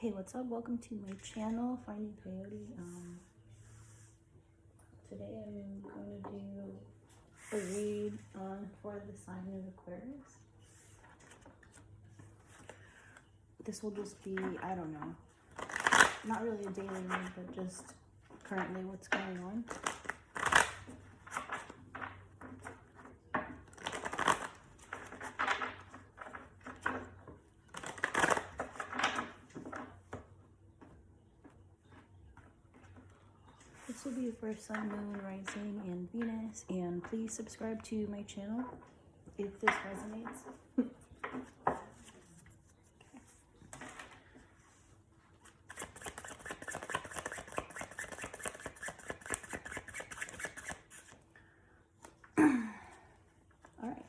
Hey, what's up? Welcome to my channel, Finding Coyote. Today I'm going to do a read for the sign of Aquarius. This will just be, I don't know, not really a daily read, but just currently what's going on. This will be for Sun, Moon, Rising, and Venus. And please subscribe to my channel if this resonates. Alright.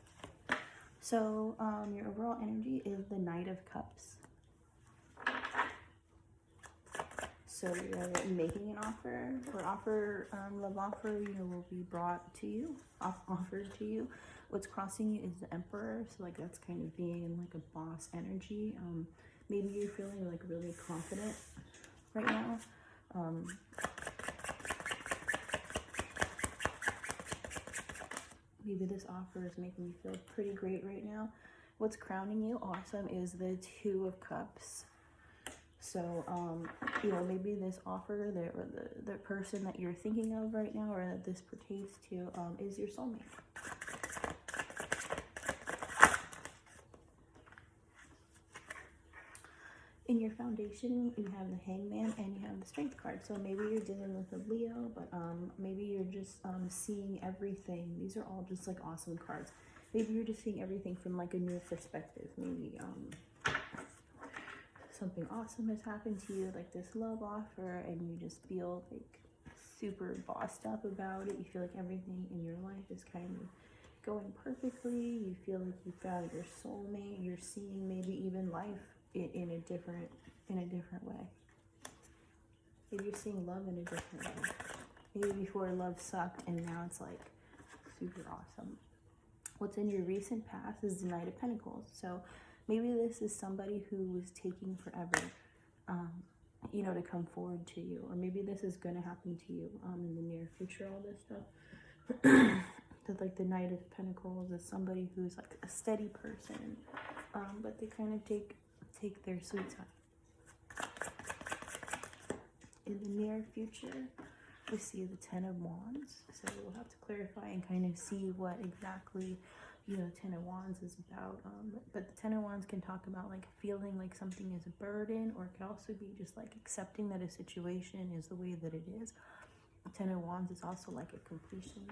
So your overall energy is the Knight of Cups. So you're making an offer, or love offer, will be brought to you, offered to you. What's crossing you is the Emperor, so like that's kind of being in like a boss energy. Maybe you're feeling like really confident right now. Maybe this offer is making you feel pretty great right now. What's crowning you awesome is the Two of Cups. So, maybe this offer, the person that you're thinking of right now, or that this pertains to, is your soulmate. In your foundation, you have the Hangman and you have the Strength card. So maybe you're dealing with a Leo, but maybe you're just seeing everything. These are all just like awesome cards. Maybe you're just seeing everything from like a new perspective. Maybe something awesome has happened to you, like this love offer, and you just feel like super bossed up about it. You feel like everything in your life is kind of going perfectly. You feel like you found your soulmate. You're seeing maybe even life in a different way. Maybe you're seeing love in a different way. Maybe before love sucked and now it's like super awesome. What's in your recent past is the Knight of Pentacles. So maybe this is somebody who was taking forever, to come forward to you. Or maybe this is going to happen to you in the near future, all this stuff. So like the Knight of Pentacles is somebody who's like a steady person, but they kind of take their sweet time. In the near future, we see the Ten of Wands. So we'll have to clarify and kind of see what exactly Ten of Wands is about. But the Ten of Wands can talk about like feeling like something is a burden, or it can also be just like accepting that a situation is the way that it is. The Ten of Wands is also like a completion.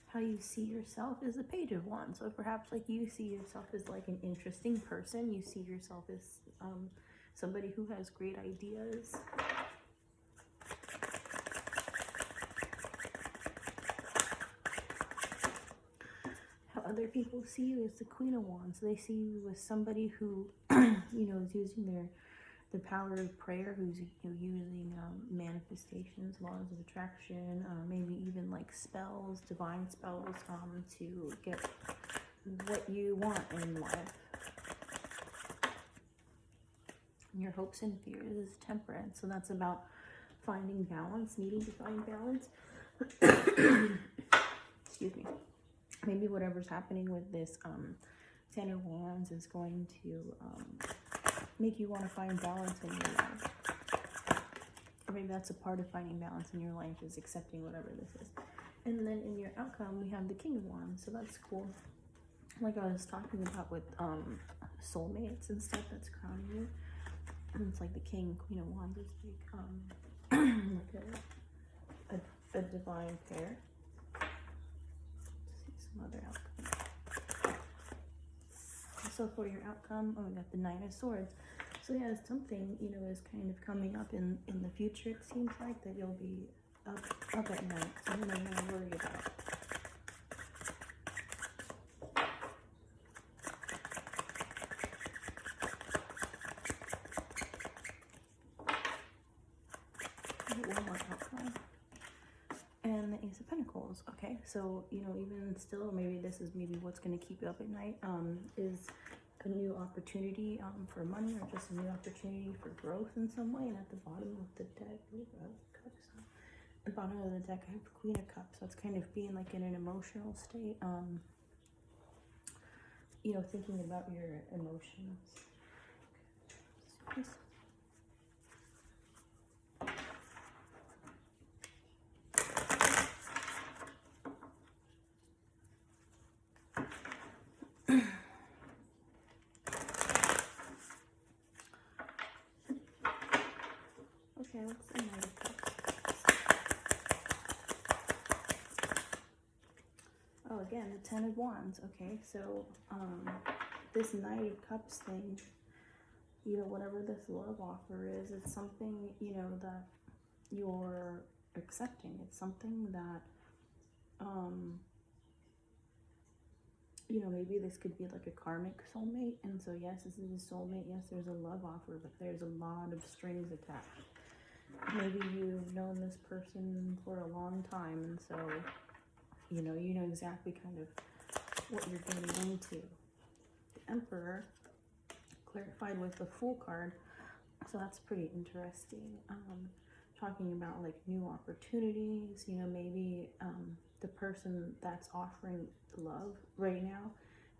How you see yourself is the Page of Wands. So perhaps like you see yourself as like an interesting person. You see yourself as somebody who has great ideas. Other people see you as the Queen of Wands. They see you as somebody who, is using the power of prayer, who's using manifestations, laws of attraction, maybe even like spells, divine spells, to get what you want in life. Your hopes and fears is Temperance. So that's about finding balance, needing to find balance. Excuse me. Maybe whatever's happening with this Ten of Wands is going to make you want to find balance in your life. Or maybe that's a part of finding balance in your life, is accepting whatever this is. And then in your outcome, we have the King of Wands. So that's cool. Like I was talking about with soulmates and stuff that's crowning you. And it's like the King, Queen of Wands is like, like a divine pair. Other outcome. So for your outcome, we got the Nine of Swords. So yeah, something is kind of coming up in the future. It seems like that you'll be up at night. Something I'm not worried about. One more outcome. And the Ace of Pentacles. Okay, so even still, maybe this is what's going to keep you up at night, is a new opportunity for money, or just a new opportunity for growth in some way. And at the bottom of the deck, the bottom of the deck, I have Queen of Cups. So it's kind of being like in an emotional state, you know, thinking about your emotions. Okay, what's the Knight of Cups? Oh, again, the Ten of Wands. Okay, so this Knight of Cups thing, you know, whatever this love offer is, it's something, you know, that you're accepting. It's something that, you know, maybe this could be like a karmic soulmate. And so, yes, this is a soulmate. Yes, there's a love offer, but there's a lot of strings attached. Maybe you've known this person for a long time, and so, you know exactly kind of what you're getting into. The Emperor, clarified with the Fool card, so that's pretty interesting. Talking about like new opportunities, you know, maybe the person that's offering love right now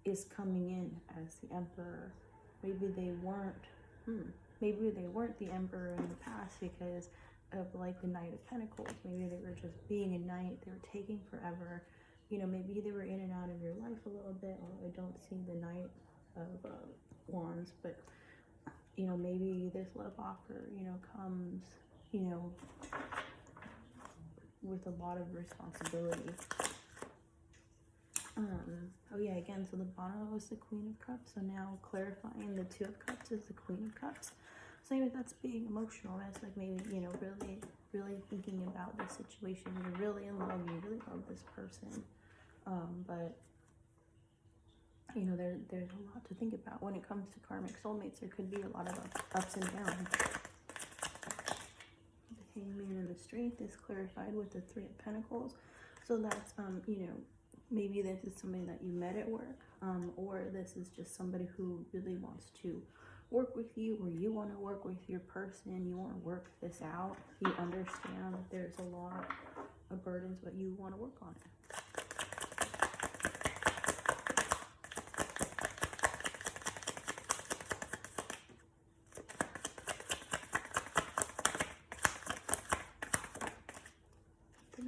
is coming in as the Emperor. Maybe they weren't the Emperor in the past because of like the Knight of Pentacles. Maybe they were just being a knight, they were taking forever. You know, maybe they were in and out of your life a little bit. I don't see the Knight of Wands, but you know, maybe this love offer, you know, comes, you know, with a lot of responsibility. Oh yeah, again, so the bottom was the Queen of Cups, so now clarifying the Two of Cups is the Queen of Cups. So maybe that's being emotional. That's like maybe, you know, really thinking about the situation. You're really in love, you really love this person. But you know, there's a lot to think about when it comes to karmic soulmates. There could be a lot of ups and downs. The Hangman and the Strength is clarified with the Three of Pentacles. So that's, you know, maybe this is somebody that you met at work, or this is just somebody who really wants to work with you, or you want to work with your person, you want to work this out. You understand that there's a lot of burdens, but you want to work on it.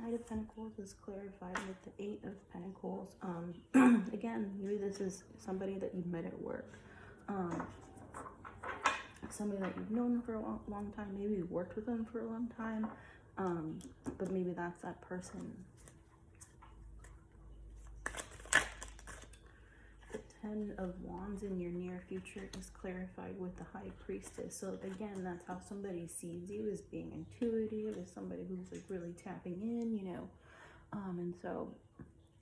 Knight of Pentacles is clarified with the Eight of Pentacles. Again, maybe this is somebody that you met at work. Somebody that you've known for a long time. Maybe you worked with them for a long time. But maybe that's that person. The Ten of Wands in your near future is clarified with the High Priestess. So again, that's how somebody sees you, as being intuitive, as somebody who's like really tapping in, you know. And so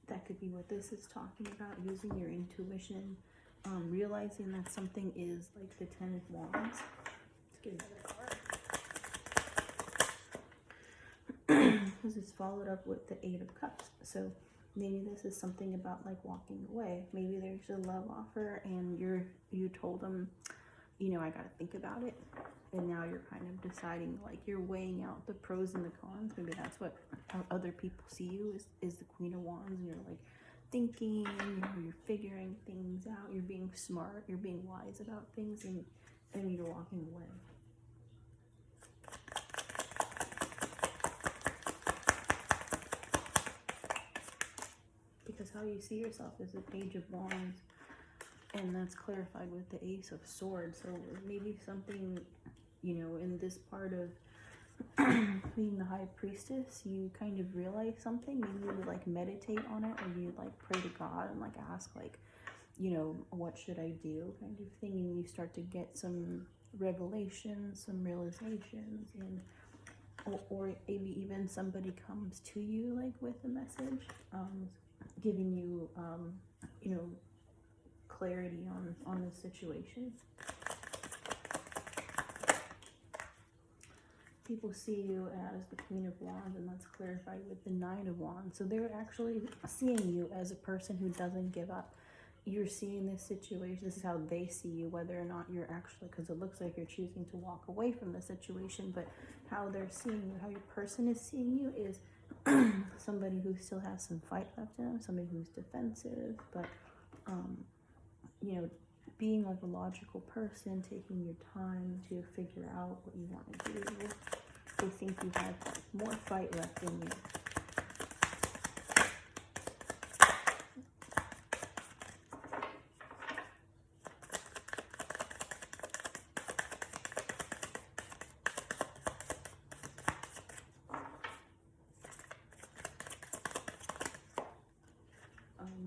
that could be what this is talking about, using your intuition, realizing that something is like the Ten of Wands. Let's get another card. This is followed up with the Eight of Cups. So maybe this is something about like walking away. Maybe there's a love offer and you told them, you know, I got to think about it. And now you're kind of deciding, like you're weighing out the pros and the cons. Maybe that's what how other people see you, is the Queen of Wands. And you're like thinking, you know, you're figuring things out. You're being smart. You're being wise about things, and you're walking away. Because how you see yourself is the Page of Wands, and that's clarified with the Ace of Swords. So maybe something, you know, in this part of being the High Priestess, you kind of realize something. Maybe you like meditate on it, or you like pray to God and like ask, like, you know, what should I do, kind of thing. And you start to get some revelations, some realizations, and or maybe even somebody comes to you like with a message, giving you, you know, clarity on the situation. People see you as the Queen of Wands, and that's clarified with the Nine of Wands. So they're actually seeing you as a person who doesn't give up. you're seeing this situation, this is how they see you, whether or not you're actually, because it looks like you're choosing to walk away from the situation, but how they're seeing you, how your person is seeing you is somebody who still has some fight left in them, somebody who's defensive, but you know, being like a logical person, taking your time to figure out what you want to do. They think you have more fight left in you.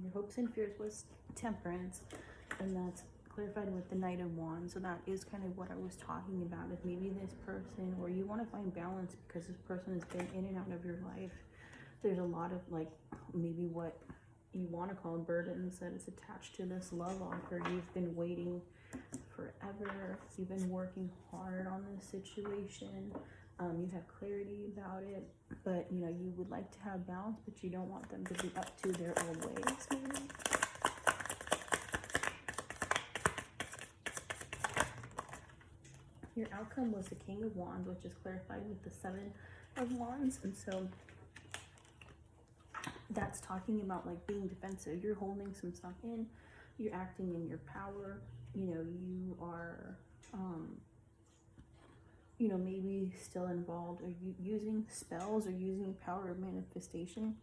Your hopes and fears was temperance, and that's clarified with the Knight of Wands. So that is kind of what I was talking about. If maybe this person, or you want to find balance because this person has been in and out of your life, there's a lot of like maybe what you want to call burdens that is attached to this love offer. You've been waiting forever. You've been working hard on this situation. You have clarity about it, but you know, you would like to have balance, but you don't want them to be up to their old ways, maybe. Your outcome was the King of Wands, which is clarified with the Seven of Wands, and so that's talking about like being defensive. You're holding some stuff in, you're acting in your power, you know, you are you know, maybe still involved, or using spells or using power of manifestation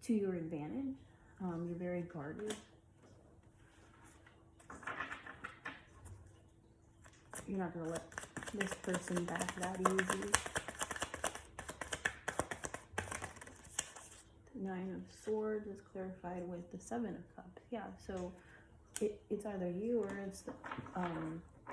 to your advantage. You're very guarded. You're not going to let this person back that easy. The Nine of Swords is clarified with the Seven of Cups. Yeah, so it's either you or it's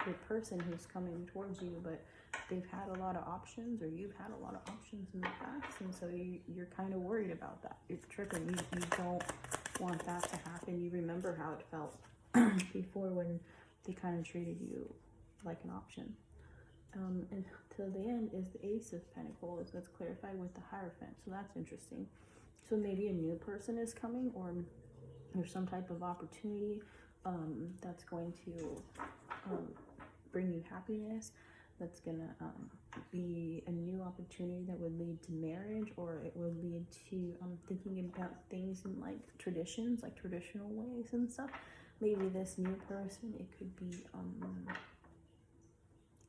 the person who's coming towards you, but they've had a lot of options, or you've had a lot of options in the past, and so you're kind of worried about that. You're tripping. You don't want that to happen. You remember how it felt before when they kind of treated you like an option. And till the end is the Ace of Pentacles. That's clarified with the Hierophant, so that's interesting. So maybe a new person is coming, or there's some type of opportunity that's going to bring you happiness, that's gonna be a new opportunity that would lead to marriage, or it would lead to thinking about things in like traditions, like traditional ways and stuff. Maybe this new person, it could be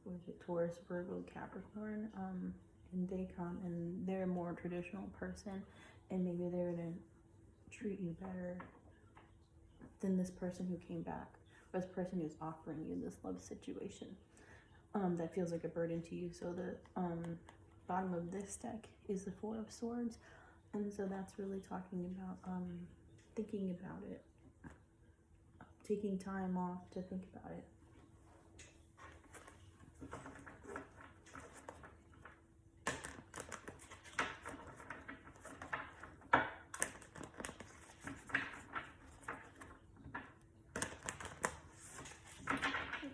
what is it, Taurus, Virgo, Capricorn, and they come and they're a more traditional person, and maybe they're gonna treat you better than this person who came back, or this person who's offering you this love situation that feels like a burden to you. So the bottom of this deck is the Four of Swords, and so that's really talking about thinking about it, taking time off to think about it.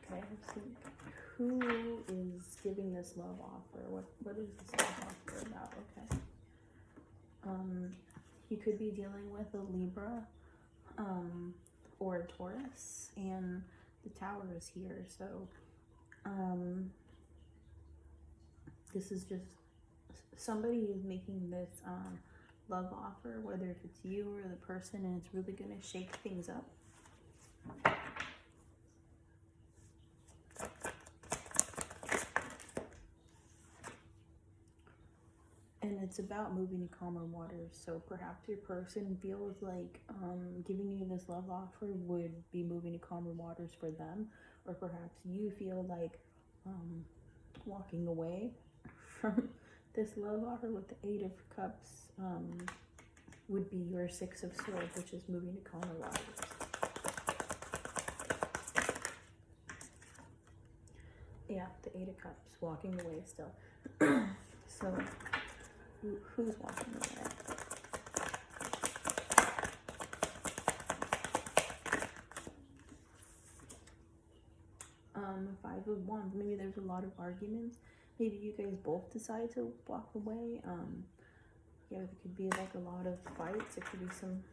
Okay, let's see. Who is giving this love offer? What is this love offer about? Okay. You could be dealing with a Libra, or a Taurus, and the Tower is here. So, this is just somebody is making this love offer, whether if it's you or the person, and it's really going to shake things up. And it's about moving to calmer waters. So perhaps your person feels like giving you this love offer would be moving to calmer waters for them, or perhaps you feel like walking away from this love offer with the Eight of Cups would be your Six of Swords, which is moving to calmer waters. Yeah, the Eight of Cups, walking away still. So who's walking away? Five of Wands. Maybe there's a lot of arguments. Maybe you guys both decide to walk away. Yeah, there could be like a lot of fights. It could be some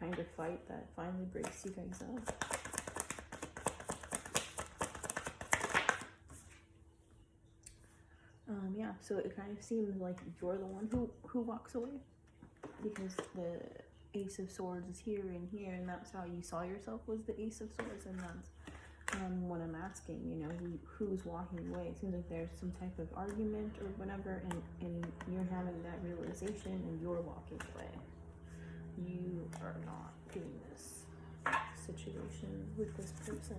kind of fight that finally breaks you guys up. Yeah, so it kind of seems like you're the one who walks away, because the Ace of Swords is here, and that's how you saw yourself, was the Ace of Swords, and that's what I'm asking, you know, who's walking away. It seems like there's some type of argument or whatever, and you're having that realization and you're walking away. You are not doing this situation with this person.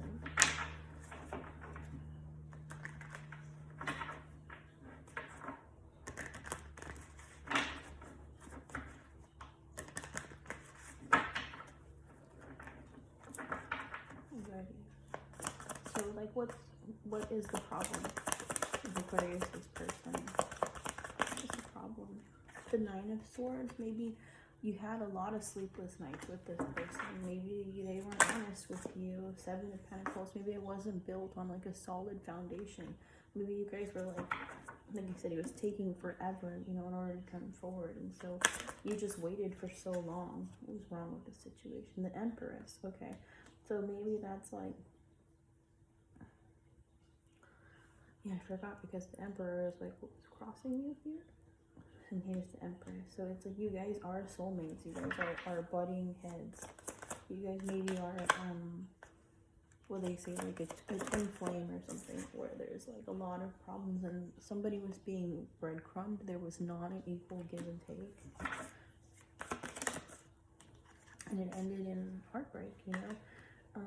So, like, what is the problem with Aquarius, this person? What is the problem? The Nine of Swords. Maybe you had a lot of sleepless nights with this person. Maybe they weren't honest with you. Seven of Pentacles. Maybe it wasn't built on like a solid foundation. Maybe you guys were like you said, it was taking forever, you know, in order to come forward, and so you just waited for so long. What was wrong with the situation? The Empress. Okay, so maybe that's like, yeah, I forgot, because the Emperor is like what was crossing you here, and here's the Empress. So it's like you guys are soulmates. You guys are butting heads. You guys maybe are what they say, like a twin flame or something, where there's like a lot of problems and somebody was being breadcrumbed. There was not an equal give and take, and it ended in heartbreak, you know.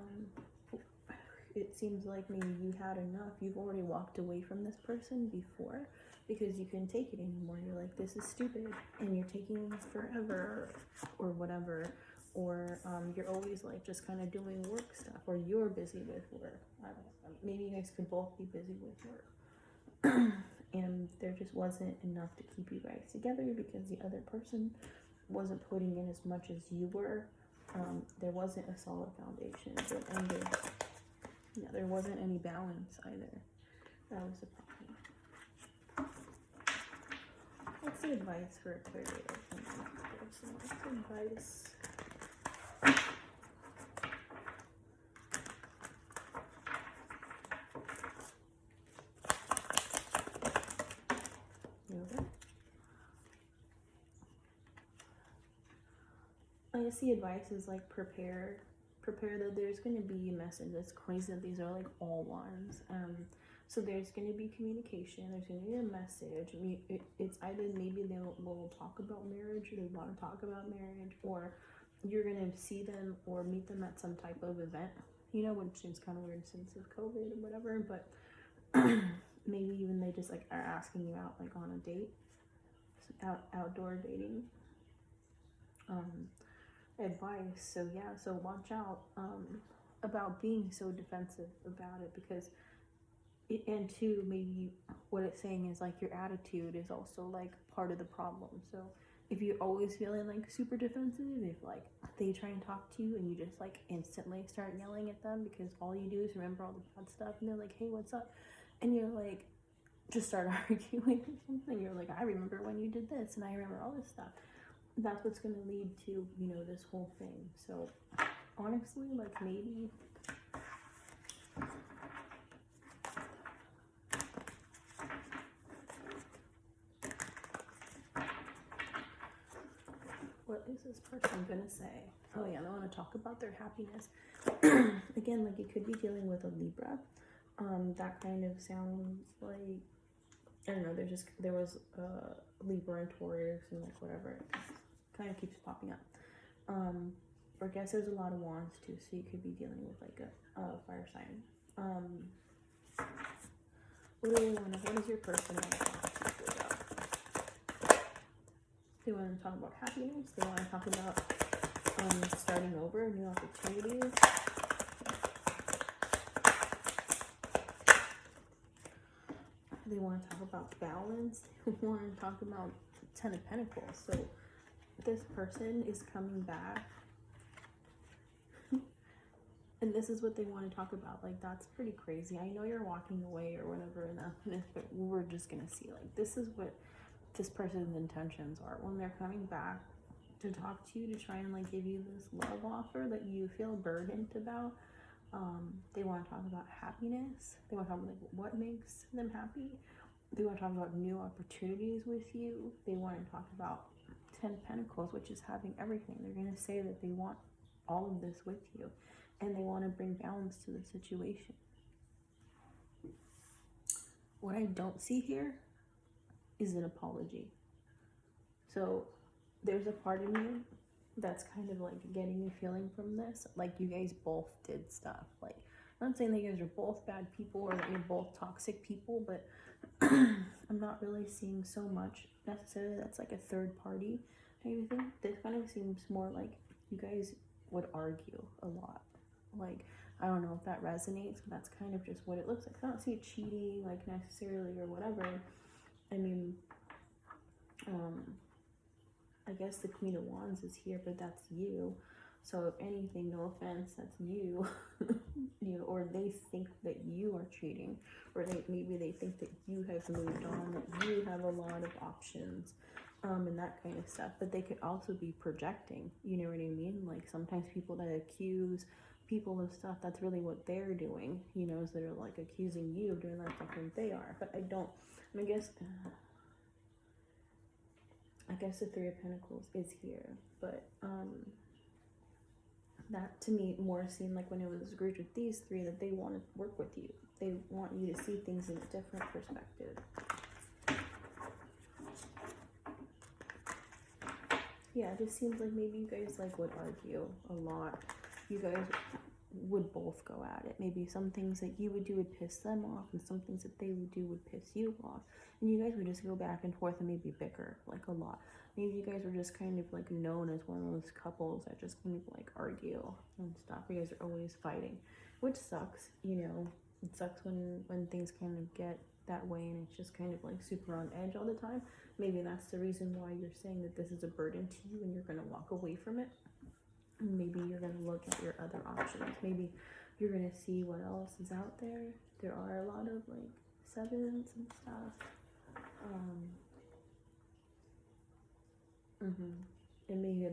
It seems like maybe you had enough. You've already walked away from this person before because you couldn't take it anymore. You're like, this is stupid, and you're taking forever or whatever. Or you're always like just kind of doing work stuff, or you're busy with work. I don't know. Maybe you guys could both be busy with work. And there just wasn't enough to keep you guys together because the other person wasn't putting in as much as you were. There wasn't a solid foundation. So it ended. Yeah, there wasn't any balance either. That was the problem. What's the advice for Aquarius? What's the advice? I guess the advice is like prepare that there's going to be a message. That's crazy that these are like all ones. So there's going to be communication, there's going to be a message. It's either maybe they will talk about marriage, or they want to talk about marriage, or you're going to see them or meet them at some type of event, you know, which seems kind of weird since of COVID and whatever, but maybe even they just like are asking you out like on a date, outdoor dating. Advice. So yeah, so watch out about being so defensive about it, because and two, maybe what it's saying is like your attitude is also like part of the problem. So if you're always feeling like super defensive, if like they try and talk to you and you just like instantly start yelling at them because all you do is remember all the bad stuff, and they're like, hey, what's up, and you're like just start arguing or something, you're like, I remember when you did this and I remember all this stuff. That's what's going to lead to, you know, this whole thing. So honestly, like maybe what is this person going to say? Oh yeah, they want to talk about their happiness. Again, like it could be dealing with a Libra. That kind of sounds like, I don't know, there was Libra and Taurus and like whatever. Kind of keeps popping up. Or I guess there's a lot of wands too, so you could be dealing with like a fire sign. What is your person want to talk to you about? They want to talk about happiness. They want to talk about starting over, new opportunities. They want to talk about balance. They want to talk about Ten of Pentacles. So this person is coming back, and this is what they want to talk about. Like, that's pretty crazy. I know you're walking away or whatever, but we're just gonna see, like, this is what this person's intentions are when they're coming back to talk to you, to try and like give you this love offer that you feel burdened about. They want to talk about happiness. They want to talk about like what makes them happy. They want to talk about new opportunities with you. They want to talk about 10 of Pentacles, which is having everything. They're going to say that they want all of this with you, and they want to bring balance to the situation. What I don't see here is an apology. So there's a part of you that's kind of like getting a feeling from this, like you guys both did stuff. Like, I'm not saying that you guys are both bad people or that you're both toxic people, but I'm not really seeing so much necessarily that's like a third party type of thing. This kind of seems more like you guys would argue a lot. Like, I don't know if that resonates, but that's kind of just what it looks like. I don't see it cheating like necessarily or whatever. I mean, I guess the Queen of Wands is here, but that's you. So if anything, no offense, that's you. You know, or they think that you are cheating, or maybe they think that you have moved on, that you have a lot of options, and that kind of stuff. But they could also be projecting, you know what I mean? Like sometimes people that accuse people of stuff, that's really what they're doing, you know, is they're like accusing you of doing that stuff when they are. But I guess the Three of Pentacles is here, but that to me more seemed like when it was grouped with these three that they want to work with you. They want you to see things in a different perspective. Yeah, it just seems like maybe you guys like would argue a lot. You guys would both go at it. Maybe some things that you would do would piss them off, and some things that they would do would piss you off. And you guys would just go back and forth and maybe bicker like a lot. Maybe you guys were just kind of like known as one of those couples that just kind of like argue and stuff. You guys are always fighting, which sucks, you know. It sucks when things kind of get that way and it's just kind of like super on edge all the time. Maybe that's the reason why you're saying that this is a burden to you and you're going to walk away from it. Maybe you're going to look at your other options. Maybe you're going to see what else is out there. There are a lot of like sevens and stuff. And maybe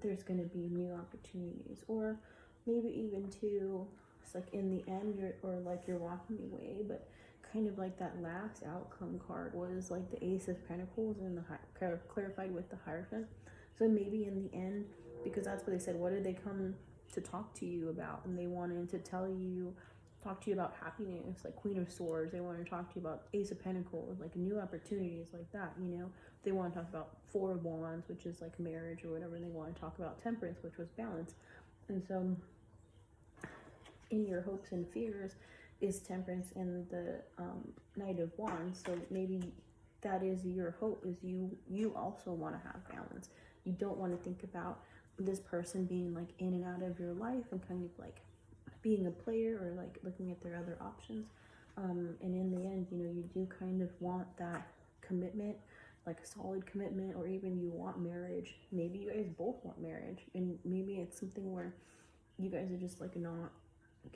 there's going to be new opportunities, or maybe even too, it's like in the end you're walking away, but kind of like that last outcome card was like the Ace of Pentacles and the clarified with the Hierophant. So maybe in the end, because that's what they said, what did they come to talk to you about? And they wanted to talk to you about happiness, like Queen of Swords. They want to talk to you about Ace of Pentacles, like new opportunities like that, you know. They want to talk about Four of Wands, which is like marriage or whatever. And they want to talk about Temperance, which was balance. And so in your hopes and fears is Temperance and the Knight of Wands. So maybe that is your hope, is you also want to have balance. You don't want to think about this person being like in and out of your life and kind of like being a player or like looking at their other options. And in the end, you know, you do kind of want that commitment, like a solid commitment, or even you want marriage. Maybe you guys both want marriage, and maybe it's something where you guys are just like not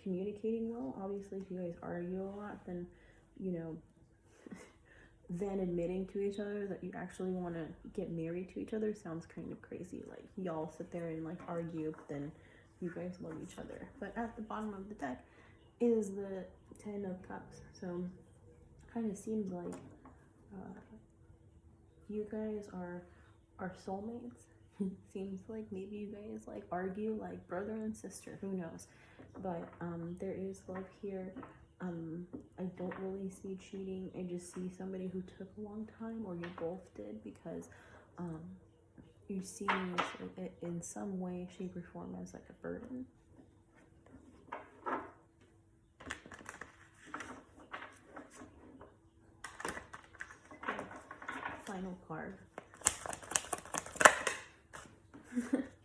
communicating well. Obviously, if you guys argue a lot, then, you know, then admitting to each other that you actually want to get married to each other sounds kind of crazy. Like, y'all sit there and like argue, but then you guys love each other. But at the bottom of the deck is the Ten of Cups. So kind of seems like you guys are soulmates. Seems like maybe you guys like argue like brother and sister, who knows. But there is love here. I don't really see cheating. I just see somebody who took a long time, or you both did, because you're seeing this in some way, shape, or form as like a burden. Final card.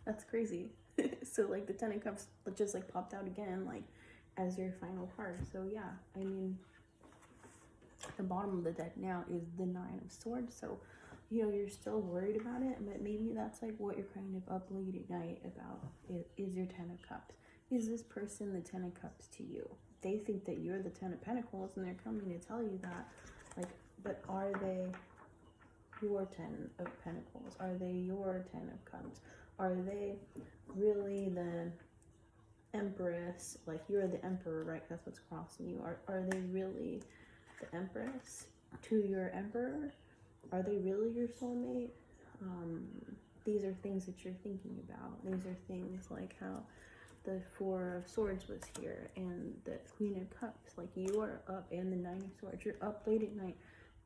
That's crazy. So like the Ten of Cups just like popped out again, like as your final card. So yeah, I mean, the bottom of the deck now is the Nine of Swords. So, you know, you're still worried about it, but maybe that's like what you're kind of up late at night about, is your Ten of Cups. Is this person the Ten of Cups to you? They think that you're the Ten of Pentacles, and they're coming to tell you that, like, but are they your 10 of Pentacles? Are they your 10 of Cups? Are they really the Empress? Like, you're the Emperor, right? That's what's crossing you. Are they really the Empress to your Emperor? Are they really your soulmate? These are things that you're thinking about. These are things like how the Four of Swords was here and the Queen of Cups. Like, you are up, and the Nine of Swords. You're up late at night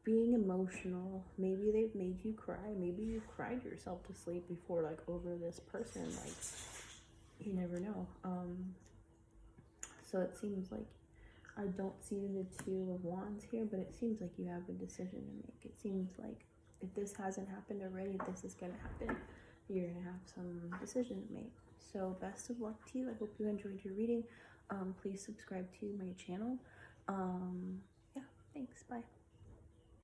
being emotional. Maybe they've made you cry. Maybe you cried yourself to sleep before, like, over this person. Like, you never know. So it seems like I don't see the Two of Wands here, but it seems like you have a decision to make. It seems like if this hasn't happened already, if this is going to happen, you're going to have some decision to make. So best of luck to you. I hope you enjoyed your reading. Please subscribe to my channel. Yeah, thanks. Bye.